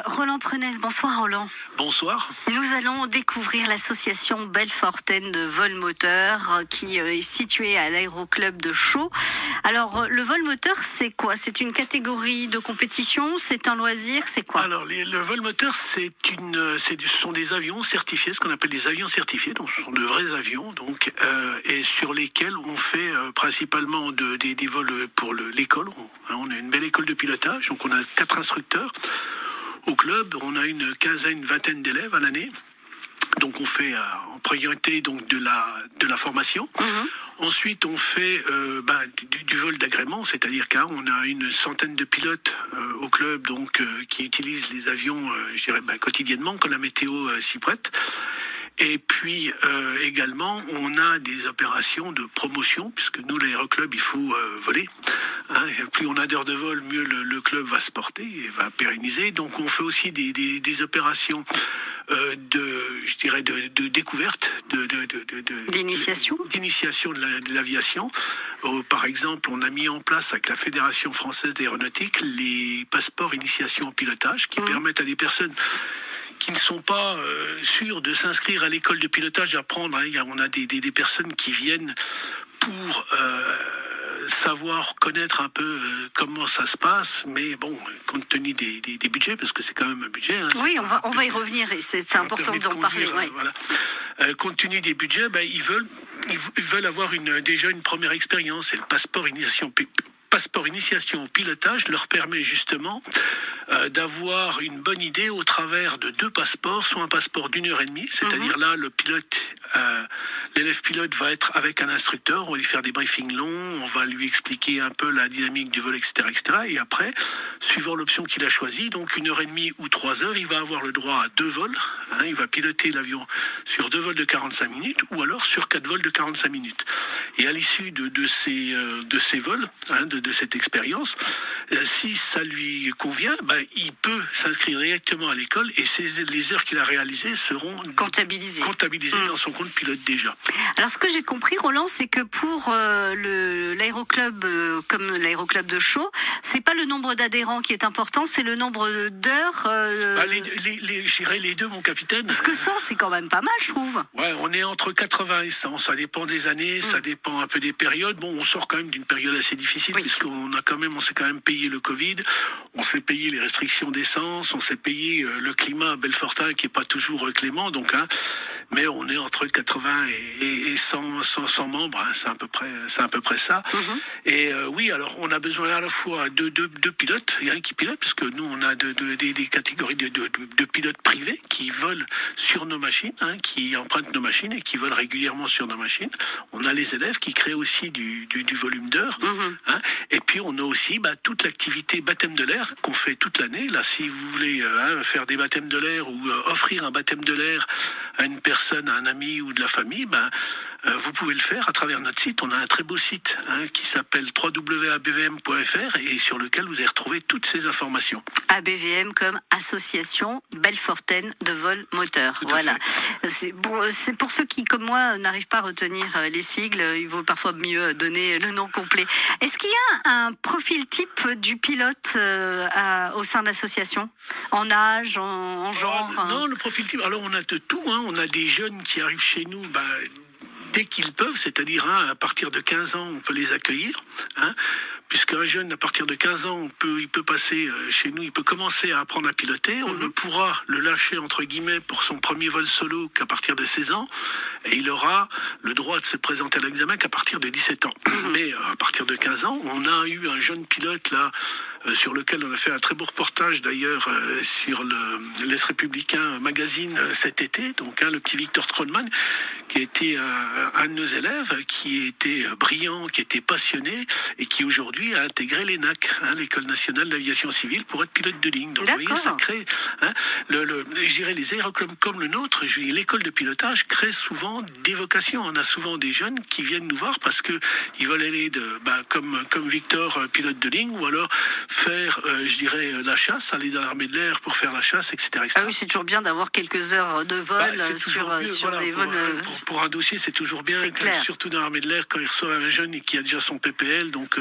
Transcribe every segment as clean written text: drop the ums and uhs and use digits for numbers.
Roland Prenez, bonsoir Roland. Bonsoir. Nous allons découvrir l'association Belfortaine de vol moteur qui est située à l'aéroclub de Chaux. Alors le vol moteur c'est quoi? C'est une catégorie de compétition? C'est un loisir? C'est quoi? Alors le vol moteur ce sont des avions certifiés, ce qu'on appelle des avions certifiés, donc ce sont de vrais avions donc, et sur lesquels on fait principalement des vols pour l'école. On a une belle école de pilotage, donc on a 4 instructeurs. Au club, on a une vingtaine d'élèves à l'année. Donc on fait en priorité donc de la formation. Ensuite, on fait du vol d'agrément, c'est-à-dire qu'on a une centaine de pilotes au club donc qui utilisent les avions, quotidiennement quand la météo s'y prête. Et puis également, on a des opérations de promotion, puisque nous, l'aéroclub, il faut voler. Plus on a d'heures de vol, mieux le club va se porter et va pérenniser. Donc on fait aussi des opérations de découverte, d'initiation de l'aviation. Par exemple, on a mis en place avec la Fédération française d'aéronautique les passeports initiation au pilotage qui permettent à des personnes qui ne sont pas sûrs de s'inscrire à l'école de pilotage, d'apprendre. On a des personnes qui viennent pour savoir, connaître un peu comment ça se passe, mais bon, compte tenu des budgets, parce que c'est quand même un budget. Oui, on va y revenir, et c'est important d'en parler. Voilà. Compte tenu des budgets, ils veulent avoir déjà une première expérience, et le passeport initiation au pilotage leur permet justement d'avoir une bonne idée au travers de 2 passeports, soit un passeport d'1h30, c'est-à-dire là l'élève pilote va être avec un instructeur, on va lui faire des briefings longs, on va lui expliquer un peu la dynamique du vol, etc. Et après, suivant l'option qu'il a choisie, donc 1h30 ou 3 heures, il va avoir le droit à 2 vols, il va piloter l'avion sur 2 vols de 45 minutes ou alors sur 4 vols de 45 minutes. Et à l'issue de ces vols, de cette expérience, si ça lui convient, il peut s'inscrire directement à l'école et les heures qu'il a réalisées seront comptabilisées dans son compte pilote déjà. Alors ce que j'ai compris, Roland, c'est que pour l'aéroclub comme l'aéroclub de Chaux, c'est pas le nombre d'adhérents qui est important, c'est le nombre d'heures. Je dirais les deux, mon capitaine. Parce que 100, c'est quand même pas mal, je trouve. Ouais, on est entre 80 et 100, ça dépend des années, ça dépend un peu des périodes. Bon, on sort quand même d'une période assez difficile, puisqu'on s'est quand même payé le Covid, on s'est payé les restrictions d'essence, on s'est payé le climat à Belfortin qui est pas toujours clément, donc mais on est entre 80 et 100 membres, c'est à peu près ça. Et oui, alors on a besoin à la fois de pilotes, il y a un qui pilote, parce que nous on a des catégories de pilotes privés qui volent sur nos machines, qui empruntent nos machines et qui volent régulièrement sur nos machines. On a les élèves qui créent aussi du volume d'heures, et puis on a aussi toute l'activité baptême de l'air qu'on fait toute l'année. Là, si vous voulez faire des baptêmes de l'air ou offrir un baptême de l'air à une personne, à un ami ou de la famille, vous pouvez le faire à travers notre site. On a un très beau site qui s'appelle www.abvm.fr et sur lequel vous allez retrouver toutes ces informations. ABVM comme Association Belfortaine de vol moteur. Voilà. C'est pour ceux qui, comme moi, n'arrivent pas à retenir les sigles, il vaut parfois mieux donner le nom complet. Est-ce qu'il y a un profil type du pilote au sein de l'association? En âge, en genre? Non, le profil type, alors on a de tout. On a des jeunes qui arrivent chez nous dès qu'ils peuvent, c'est-à-dire à partir de 15 ans, on peut les accueillir. Puisqu'un jeune, à partir de 15 ans, il peut passer chez nous, il peut commencer à apprendre à piloter. On ne pourra le lâcher, entre guillemets, pour son premier vol solo qu'à partir de 16 ans. Et il aura le droit de se présenter à l'examen qu'à partir de 17 ans. Mais à partir de 15 ans, on a eu un jeune pilote, là, sur lequel on a fait un très beau reportage, d'ailleurs, sur l'Est Républicain Magazine cet été. Donc, le petit Victor Trollman, qui était un de nos élèves, qui était brillant, qui était passionné, et qui aujourd'hui a intégré l'ENAC, l'École nationale d'aviation civile, pour être pilote de ligne. Donc vous voyez, ça crée, je dirais, les aéroclubs comme le nôtre, l'école de pilotage crée souvent des vocations. On a souvent des jeunes qui viennent nous voir parce que ils veulent aller comme Victor, pilote de ligne, ou alors faire, la chasse, aller dans l'armée de l'air pour faire la chasse, etc. Ah oui, c'est toujours bien d'avoir quelques heures de vol sur des vols Pour un dossier, c'est toujours bien, surtout dans l'armée de l'air, quand il reçoit un jeune et qui a déjà son PPL. Donc,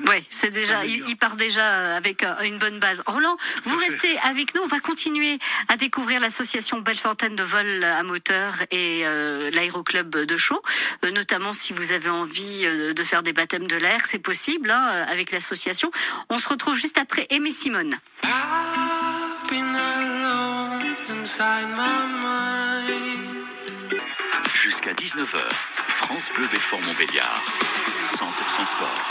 oui, c'est déjà, il part déjà avec une bonne base. Roland, vous restez avec nous. On va continuer à découvrir l'association Bellefontaine de vol à moteur et l'aéroclub de Chaux. Notamment si vous avez envie de faire des baptêmes de l'air, c'est possible avec l'association. On se retrouve juste après Aimé Simone. Jusqu'à 19h, France Bleu Belfort-Montbéliard, 100% sport.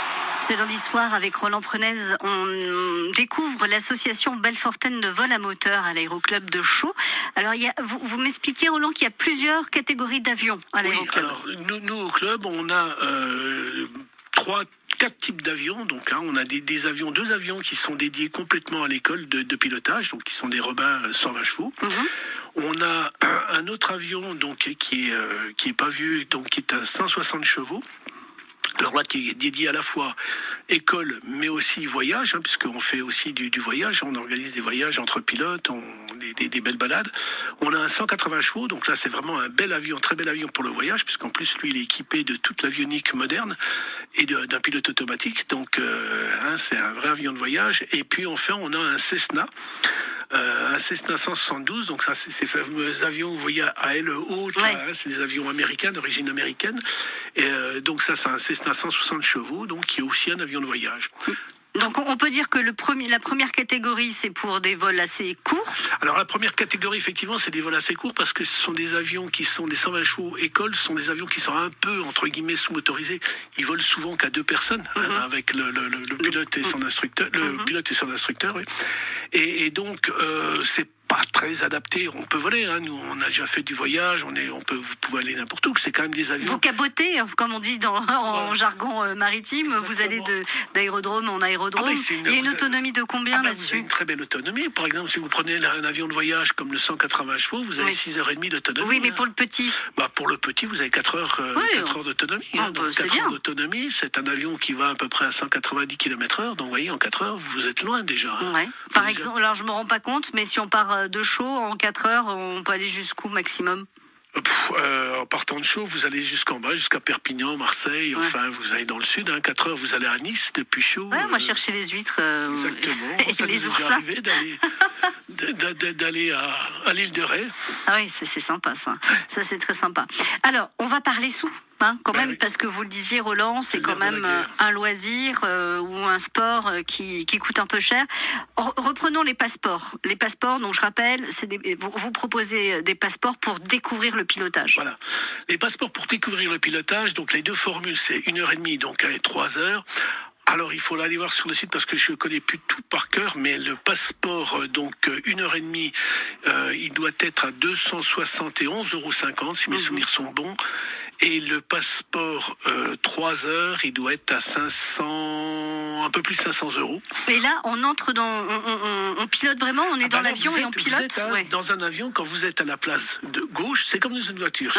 C'est lundi soir avec Roland Prenez. On découvre l'association Bellefontaine de vol à moteur à l'aéroclub de Chaux. Alors, vous m'expliquez, Roland, qu'il y a plusieurs catégories d'avions à l'aéroclub. Oui, alors, nous au club, on a 4 types d'avions. Donc, on a deux avions qui sont dédiés complètement à l'école de pilotage, donc qui sont des Robins 120 chevaux. On a un autre avion donc qui est pas vieux, donc qui est à 160 chevaux. Alors là, qui est dédié à la fois école, mais aussi voyage, puisqu'on fait aussi du voyage. On organise des voyages entre pilotes, des belles balades. On a un 180 chevaux, donc là, c'est vraiment un bel avion, très bel avion pour le voyage, puisqu'en plus, lui, il est équipé de toute l'avionique moderne et d'un pilote automatique. Donc, c'est un vrai avion de voyage. Et puis, enfin, on a un Cessna. Un Cessna 172, donc ça c'est ces fameux avions, vous voyez, à aile haute, c'est des avions américains, d'origine américaine, et donc ça c'est un Cessna 160 chevaux, donc qui est aussi un avion de voyage. Donc on peut dire que la première catégorie c'est pour des vols assez courts. Alors la première catégorie effectivement c'est des vols assez courts parce que ce sont des avions qui sont des 120 chevaux école, ce sont des avions qui sont un peu entre guillemets sous-motorisés. Ils volent souvent qu'à 2 personnes avec le pilote et son instructeur, oui. Et donc c'est pas très adapté. On peut voler, nous on a déjà fait du voyage, vous pouvez aller n'importe où. C'est quand même des avions. Vous cabotez, comme on dit en jargon maritime. Exactement. Vous allez d'aérodrome en aérodrome. Il y a une autonomie de combien là-dessus? Vous avez une très belle autonomie. Par exemple, si vous prenez un avion de voyage comme le 180 chevaux, vous avez 6h30 d'autonomie. Oui, mais pour le petit. Pour le petit, vous avez 4 heures d'autonomie. Donc 4 heures d'autonomie, c'est un avion qui va à peu près à 190 km/h. Donc vous voyez, en 4 heures, vous êtes loin déjà. Par exemple, alors je me rends pas compte, mais si on part de Chaux en 4 heures, on peut aller jusqu'où maximum? En partant de Chaux, vous allez jusqu'en bas, jusqu'à Perpignan, Marseille, enfin vous allez dans le sud, 4 heures vous allez à Nice, depuis Chaux. On va chercher les huîtres exactement. et ça les nous est oursins. arrivé d'aller à l'île de Ré. Ah oui, c'est sympa ça. Ça c'est très sympa. Alors, on va parler sous. Quand même, parce que vous le disiez, Roland, c'est quand même un loisir ou un sport qui coûte un peu cher. Reprenons les passeports. Les passeports, donc je rappelle, vous proposez des passeports pour découvrir le pilotage. Voilà. Les passeports pour découvrir le pilotage, donc les deux formules, c'est 1h30, donc 3 heures. Alors, il faut aller voir sur le site parce que je ne connais plus tout par cœur, mais le passeport, donc 1h30, il doit être à 271,50 € si mes souvenirs sont bons. Et le passeport 3 heures, il doit être à un peu plus de 500 €. Et là, on entre on pilote vraiment, on est dans l'avion et on pilote. Vous êtes dans un avion, quand vous êtes à la place de gauche, c'est comme dans une voiture.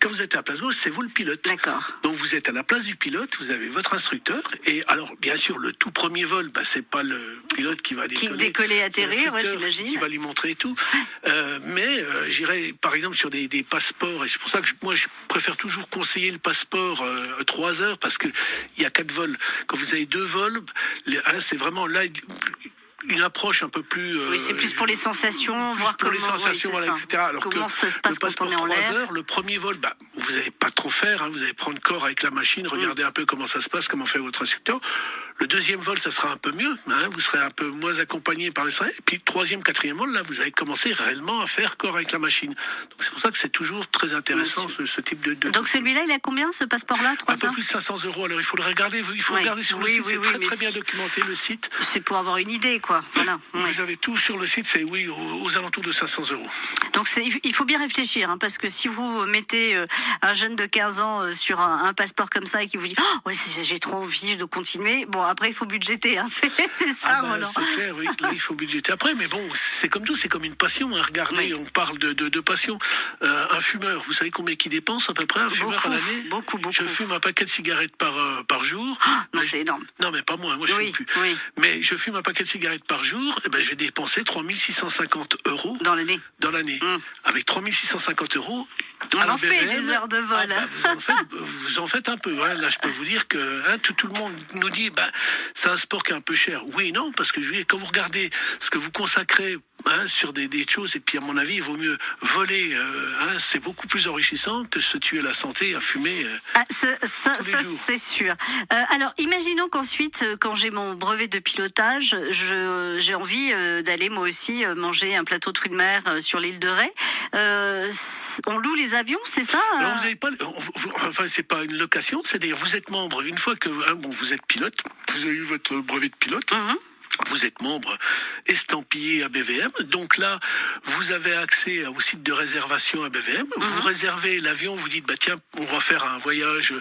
Quand vous êtes à la place gauche, c'est vous le pilote. D'accord. Donc vous êtes à la place du pilote, vous avez votre instructeur. Et alors, bien sûr, le tout premier vol, c'est pas le pilote qui va décoller, atterrir, j'imagine. Qui va lui montrer et tout. Mais j'irai, par exemple, sur des passeports, et c'est pour ça que moi, je préfère toujours conseiller le passeport 3 heures, parce qu'il y a 4 vols. Quand vous avez 2 vols, c'est vraiment là une approche un peu plus... oui, c'est plus pour les sensations, voir comment... les sensations, etc. Alors comment ça se passe quand on est en l'air. 3 heures, le premier vol, vous n'allez pas trop faire, vous allez prendre corps avec la machine, regarder un peu comment ça se passe, comment fait votre instructeur. Le deuxième vol, ça sera un peu mieux, vous serez un peu moins accompagné par les salariés. Et puis, troisième, quatrième vol, là, vous allez commencer réellement à faire corps avec la machine. Donc, c'est pour ça que c'est toujours très intéressant, ce type de... Donc, celui-là, il a combien, ce passeport-là, 3 heures? Un peu plus de 500 €. Alors, il faut le regarder, regarder sur le site. C'est très bien documenté, le site. C'est pour avoir une idée, quoi. Voilà. Vous avez tout sur le site, c'est aux alentours de 500 €. Donc, il faut bien réfléchir, parce que si vous mettez un jeune de 15 ans sur un passeport comme ça et qui vous dit « ouais, j'ai trop envie de continuer », bon, après, il faut budgéter, c'est ça, Roland. C'est clair, oui, là, il faut budgéter. Après, mais bon, c'est comme tout, c'est comme une passion. Regardez, on parle de passion. Un fumeur, vous savez combien il dépense à peu près, un fumeur à l'année? Beaucoup. Je fume un paquet de cigarettes par jour. Non, c'est énorme. Non, mais pas moi je fume plus. Oui. Mais je fume un paquet de cigarettes par jour, eh ben, je vais dépenser 3650 € Dans l'année. dans l'année. Avec 3650 €, On en fait des heures de vol. vous en faites un peu. Hein. Là, je peux vous dire que tout le monde nous dit c'est un sport qui est un peu cher. Oui, non, parce que quand vous regardez ce que vous consacrez sur des choses, et puis à mon avis, il vaut mieux voler. C'est beaucoup plus enrichissant que se tuer la santé à fumer. Ça c'est sûr. Alors, imaginons qu'ensuite, quand j'ai mon brevet de pilotage, j'ai envie d'aller moi aussi manger un plateau de fruits de mer sur l'île de Ré. On loue les avions, c'est ça? Alors, vous n'avez pas, c'est pas une location, c'est-à-dire vous êtes membre une fois que vous êtes pilote, vous avez eu votre brevet de pilote. Vous êtes membre estampillé à BVM, donc là, vous avez accès au site de réservation à BVM. Vous réservez l'avion, vous dites tiens, on va faire un voyage.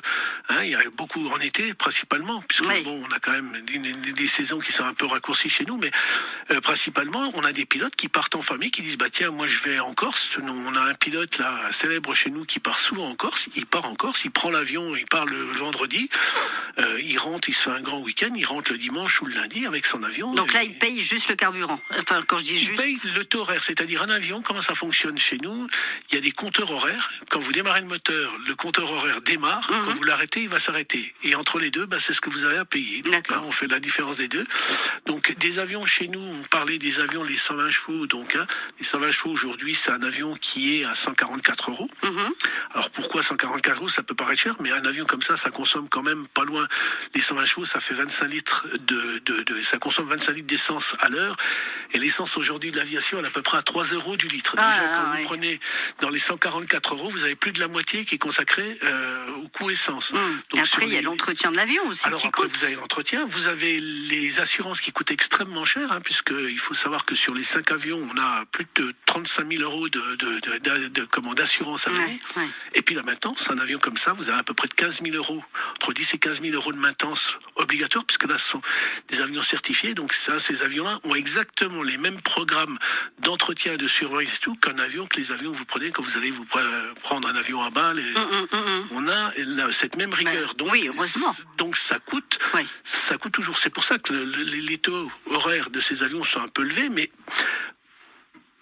Il y a beaucoup en été principalement, puisque on a quand même des saisons qui sont un peu raccourcies chez nous, mais principalement, on a des pilotes qui partent en famille, qui disent tiens, moi je vais en Corse. On a un pilote là célèbre chez nous qui part souvent en Corse. Il part en Corse, il prend l'avion, il part le vendredi, il rentre, il se fait un grand week-end, il rentre le dimanche ou le lundi avec son avion. Donc là, il paye juste le carburant. Enfin, quand je dis juste... Il paye le taux horaire, c'est-à-dire un avion, comment ça fonctionne chez nous? Il y a des compteurs horaires. Quand vous démarrez le moteur, le compteur horaire démarre. Quand vous l'arrêtez, il va s'arrêter. Et entre les deux, c'est ce que vous avez à payer. D'accord. On fait la différence des deux. Donc, des avions chez nous, on parlait des avions, les 120 chevaux. Donc, les 120 chevaux, aujourd'hui, c'est un avion qui est à 144 €. Alors, pourquoi 144 €? Ça peut paraître cher, mais un avion comme ça consomme quand même pas loin. Les 120 chevaux, ça fait 25 litres ça consomme 25 litres d'essence à l'heure. Et l'essence aujourd'hui de l'aviation, elle est à peu près à 3 € du litre. Déjà, quand vous prenez dans les 144 €, vous avez plus de la moitié qui est consacrée au coût essence. Donc, et après, il y a l'entretien de l'avion aussi. Alors, après, vous avez l'entretien. Vous avez les assurances qui coûtent extrêmement cher, puisqu'il faut savoir que sur les 5 avions, on a plus de 35 000 € d'assurance à l'année. Et puis la maintenance, un avion comme ça, vous avez à peu près de 15 000 €, entre 10 et 15 000 € de maintenance obligatoire, puisque là, ce sont des avions certifiés. Donc, ces avions-là ont exactement les mêmes programmes d'entretien et de surveillance que les avions que vous prenez quand vous allez vous prendre un avion à Bâle. On a cette même rigueur. Donc, oui, heureusement. Donc, ça coûte toujours. C'est pour ça que les taux horaires de ces avions sont un peu élevés, mais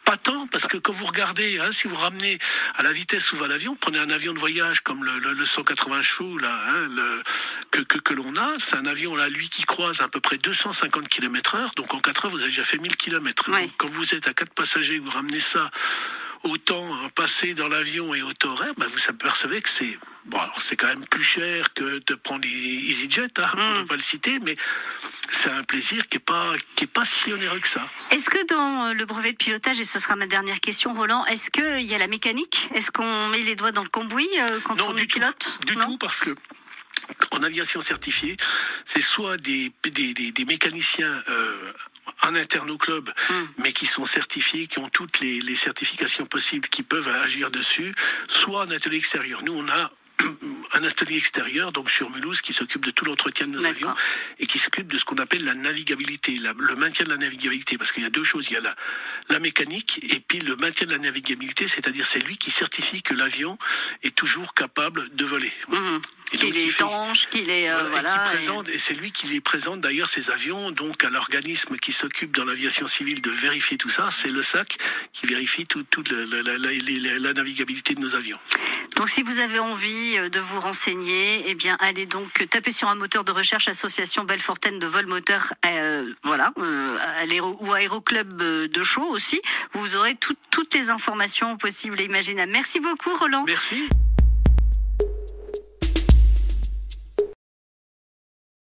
pas tant, parce que quand vous regardez, si vous ramenez à la vitesse où va l'avion, prenez un avion de voyage comme le 180 chevaux là, que l'on a, c'est un avion là, lui qui croise à peu près 250 km/h, donc en 4 heures vous avez déjà fait 1000 km. Donc, quand vous êtes à 4 passagers, vous ramenez ça au temps passé dans l'avion et au taux horaire, vous apercevez que c'est c'est quand même plus cher que de prendre les EasyJet, pour ne pas le citer, mais c'est un plaisir qui est pas si onéreux que ça. Est-ce que dans le brevet de pilotage, et ce sera ma dernière question, Roland, est-ce qu'il y a la mécanique? Est-ce qu'on met les doigts dans le cambouis quand on est pilote? Du tout, parce que en aviation certifiée, c'est soit des mécaniciens en interne au club, mais qui sont certifiés, qui ont toutes les certifications possibles, qui peuvent agir dessus, soit en atelier extérieur. Nous, on a un atelier extérieur, donc sur Mulhouse, qui s'occupe de tout l'entretien de nos avions et qui s'occupe de ce qu'on appelle la navigabilité, le maintien de la navigabilité, parce qu'il y a deux choses, il y a la mécanique et puis le maintien de la navigabilité, c'est-à-dire c'est lui qui certifie que l'avion est toujours capable de voler. Qu'il est étanche, qu'il est... et c'est lui qui les présente d'ailleurs ces avions, donc à l'organisme qui s'occupe dans l'aviation civile de vérifier tout ça, c'est le SAC qui vérifie toute la navigabilité de nos avions. Donc si vous avez envie de vous renseigner, allez donc taper sur un moteur de recherche Association Belfortaine de vol moteur, ou Aéroclub de Chaux aussi. Vous aurez toutes les informations possibles et imaginables. Merci beaucoup, Roland. Merci.